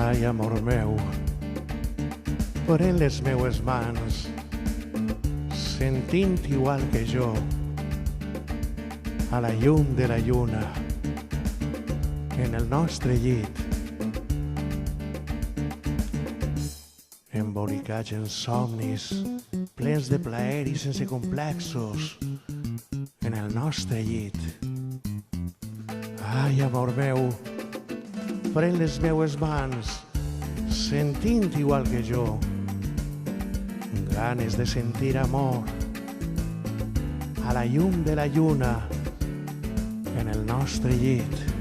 Ai, amor meu, pren les meues mans, sentint igual que jo, a la llum de la lluna, en el nostre llit, embolicats en somnis, plens de plaer i sense complexos, en el nostre llit. Ai, amor meu, pren les meues mans, sentint igual que jo, ganes de sentir amor, a la llum de la lluna, en el nostre llit.